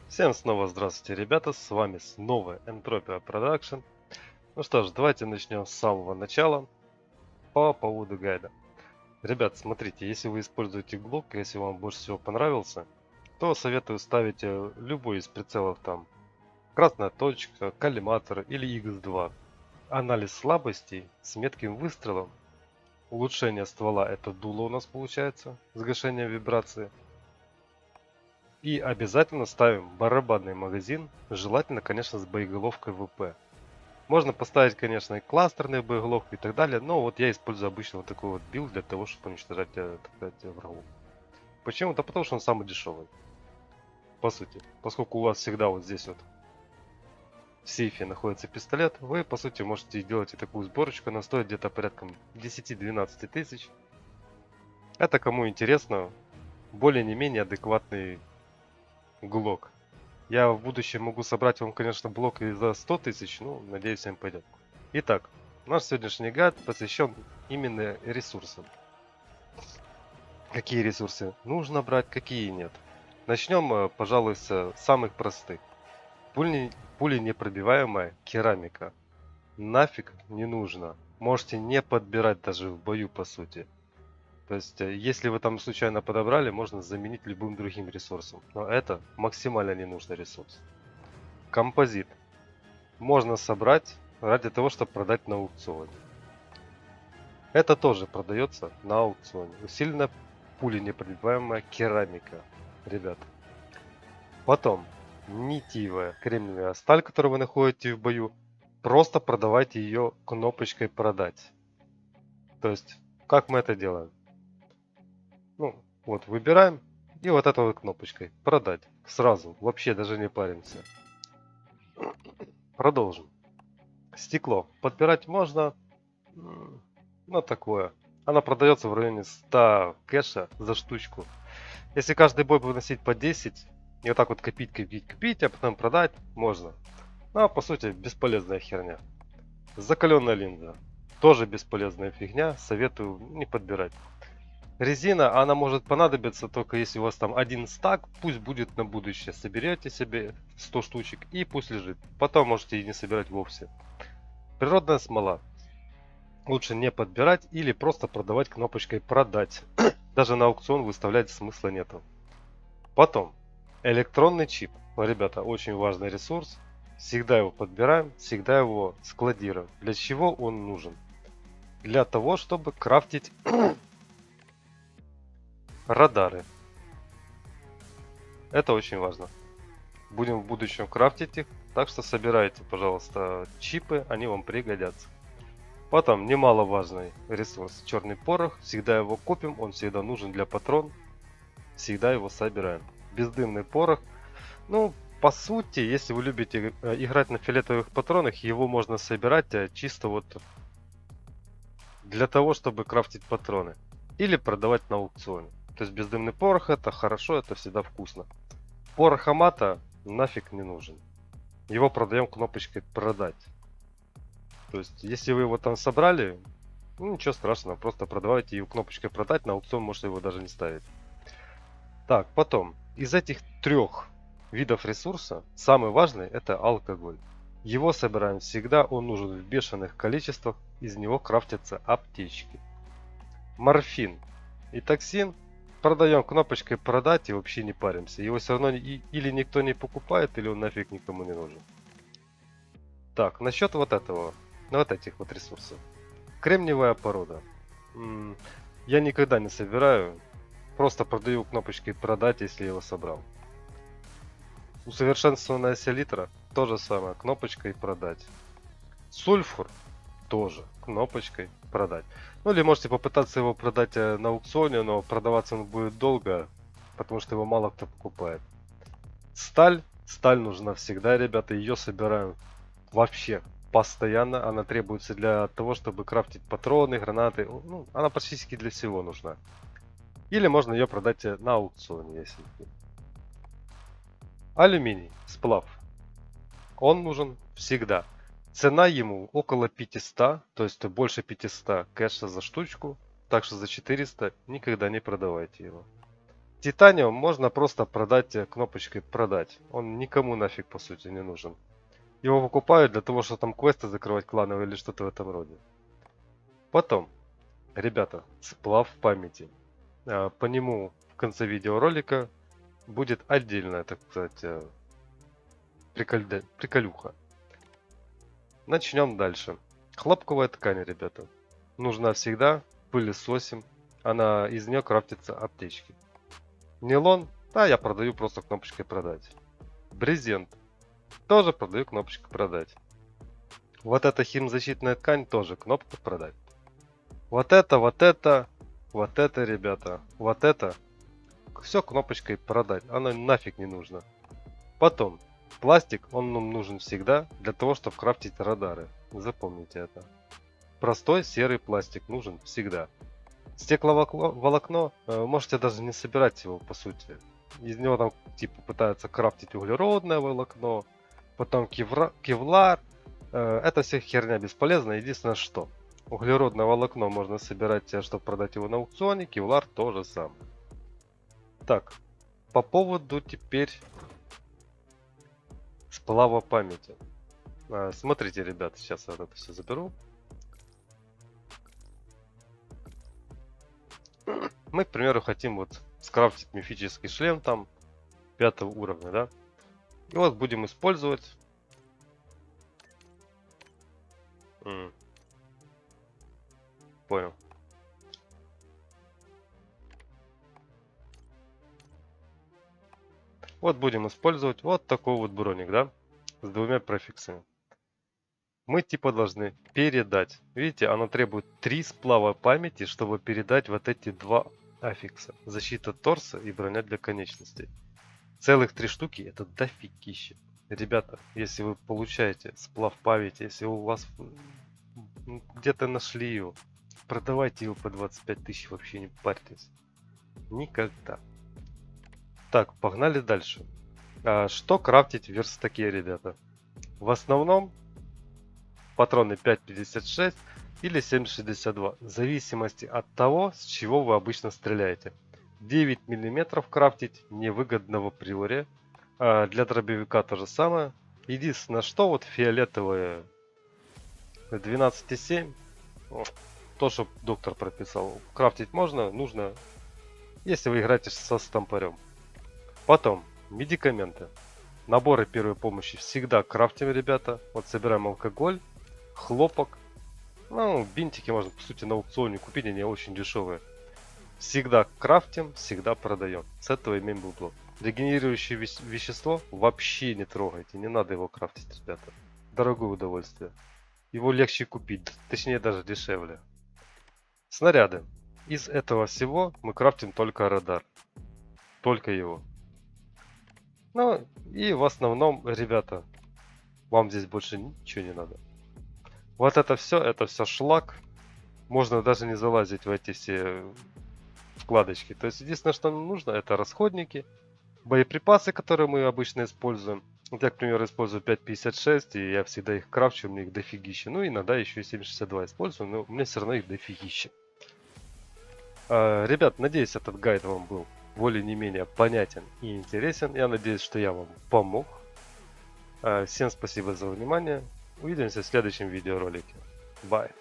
Всем снова здравствуйте, ребята, с вами снова Entropia Production. Ну что ж, давайте начнем с самого начала по поводу гайда. Ребят, смотрите, если вы используете глок, если вам больше всего понравился, то советую ставить любой из прицелов там. Красная точка, коллиматор или X2. Анализ слабостей с метким выстрелом. Улучшение ствола, это дуло у нас получается, с гашением вибрации. И обязательно ставим барабанный магазин, желательно, конечно, с боеголовкой ВП. Можно поставить, конечно, и кластерные боеголовки и так далее, но вот я использую обычно вот такой вот билд для того, чтобы уничтожать, так сказать, врагов. Почему? Да потому что он самый дешевый, по сути. Поскольку у вас всегда вот здесь вот в сейфе находится пистолет, вы, по сути, можете делать и такую сборочку, она стоит где-то порядком 10-12 тысяч. Это кому интересно, более не менее адекватный глок. Я в будущем могу собрать вам, конечно, блок и за 100 тысяч, ну, надеюсь, всем пойдет. Итак, наш сегодняшний гайд посвящен именно ресурсам. Какие ресурсы нужно брать, какие нет. Начнем, пожалуй, с самых простых. Пуленепробиваемая керамика. Нафиг не нужно. Можете не подбирать даже в бою, по сути. То есть, если вы там случайно подобрали, можно заменить любым другим ресурсом. Но это максимально ненужный ресурс. Композит. Можно собрать ради того, чтобы продать на аукционе. Это тоже продается на аукционе. Усиленно пуленепробиваемая керамика, ребята. Потом, нитевая кремниевая сталь, которую вы находите в бою, просто продавайте ее кнопочкой «Продать». То есть, как мы это делаем? Ну, вот выбираем и вот этой вот кнопочкой «Продать». Сразу, вообще даже не паримся. Продолжим. Стекло. Подбирать можно, но такое. Она продается в районе 100 кэша за штучку. Если каждый бой выносить по 10, и вот так вот копить, а потом продать, можно. Ну, а по сути, бесполезная херня. Закаленная линза. Тоже бесполезная фигня, советую не подбирать. Резина, она может понадобиться только если у вас там один стак, пусть будет на будущее. Соберете себе 100 штучек и пусть лежит. Потом можете и не собирать вовсе. Природная смола. Лучше не подбирать или просто продавать кнопочкой «Продать». Даже на аукцион выставлять смысла нету. Потом, электронный чип. Ребята, очень важный ресурс. Всегда его подбираем, всегда его складируем. Для чего он нужен? Для того, чтобы крафтить радары. Это очень важно. Будем в будущем крафтить их, так что собирайте, пожалуйста, чипы, они вам пригодятся. Потом, немаловажный ресурс, черный порох. Всегда его копим, он всегда нужен для патрон. Всегда его собираем. Бездымный порох. Ну, по сути, если вы любите играть на фиолетовых патронах, его можно собирать чисто вот для того, чтобы крафтить патроны. Или продавать на аукционе. То есть бездымный порох это хорошо, это всегда вкусно. Порох Амата нафиг не нужен. Его продаем кнопочкой «Продать». То есть, если вы его там собрали, ну, ничего страшного, просто продавайте его кнопочкой «Продать», на аукцион можете его даже не ставить. Так, потом, из этих трех видов ресурса, самый важный это алкоголь. Его собираем всегда, он нужен в бешеных количествах, из него крафтятся аптечки. Морфин и токсин продаем кнопочкой «Продать» и вообще не паримся. Его все равно или никто не покупает, или он нафиг никому не нужен. Так, насчет вот этого, вот этих вот ресурсов. Кремниевая порода. Я никогда не собираю, просто продаю кнопочкой «Продать», если его собрал. Усовершенствованная селитра, то же самое, кнопочкой «Продать». Сульфур тоже кнопочкой «Продать». Ну или можете попытаться его продать на аукционе, но продаваться он будет долго, потому что его мало кто покупает. Сталь. Сталь нужна всегда, ребята, ее собираем вообще постоянно. Она требуется для того, чтобы крафтить патроны, гранаты. Ну, она практически для всего нужна. Или можно ее продать на аукционе, если. Алюминий, сплав. Он нужен всегда. Цена ему около 500, то есть больше 500 кэша за штучку. Так что за 400 никогда не продавайте его. Титаниум можно просто продать кнопочкой продать. Он никому нафиг по сути не нужен. Его покупают для того, чтобы там квесты закрывать клановые или что-то в этом роде. Потом, ребята, сплав памяти. По нему в конце видеоролика будет отдельная, так сказать, приколюха. Начнем дальше. Хлопковая ткань, ребята. Нужна всегда, пылесосим. Из нее крафтятся аптечки. Нейлон, да, я продаю просто кнопочкой продать. Брезент, тоже продаю кнопочкой продать. Вот эта химзащитная ткань тоже кнопку продать. Вот это, ребята, вот это. Все кнопочкой продать, оно нафиг не нужно. Потом, пластик, он нам нужен всегда для того, чтобы крафтить радары. Запомните это. Простой серый пластик нужен всегда. Стекловолокно, можете даже не собирать его по сути. Из него там типа пытаются крафтить углеродное волокно, потом кевлар. Это вся херня бесполезна. Единственное что, углеродное волокно можно собирать, чтобы продать его на аукционе, кевлар тоже самое. Так, по поводу теперь сплава памяти. Смотрите, ребят, сейчас я это все заберу. Мы, к примеру, хотим вот скрафтить мифический шлем там 5 уровня, да? И вот будем использовать. Понял. Вот будем использовать вот такой вот броник, да? С двумя префиксами. Мы типа должны передать. Видите, оно требует 3 сплава памяти, чтобы передать вот эти два аффикса. Защита торса и броня для конечностей. Целых 3 штуки, это дофигища. Ребята, если вы получаете сплав памяти, если у вас где-то нашли его, продавайте его по 25 тысяч, вообще не парьтесь. Никогда. Так, погнали дальше. Что крафтить в верстаке, ребята? В основном патроны 5.56 или 7.62, в зависимости от того, с чего вы обычно стреляете. 9 мм крафтить невыгодно в априори. Для дробовика то же самое. Единственное, что вот фиолетовые 12.7, то, что доктор прописал, крафтить можно, нужно, если вы играете со стампарем. Потом, медикаменты. Наборы первой помощи всегда крафтим, ребята. Вот собираем алкоголь, хлопок. Ну, бинтики можно, по сути, на аукционе купить, они очень дешевые. Всегда крафтим, всегда продаем. С этого имеем бабло. Регенерирующее вещество вообще не трогайте, не надо его крафтить, ребята. Дорогое удовольствие. Его легче купить, точнее даже дешевле. Снаряды. Из этого всего мы крафтим только радар. Только его. Ну и в основном, ребята, вам здесь больше ничего не надо. Вот это все шлак. Можно даже не залазить в эти все вкладочки. То есть единственное, что нам нужно, это расходники, боеприпасы, которые мы обычно используем. Вот я, к примеру, использую 5.56, и я всегда их крафчу, у меня их дофигища. Ну, иногда еще и 7.62 использую, но у меня все равно их дофигища. Ребят, надеюсь, этот гайд вам был более не менее понятен и интересен. Я надеюсь, что я вам помог. Всем спасибо за внимание. Увидимся в следующем видеоролике. Bye.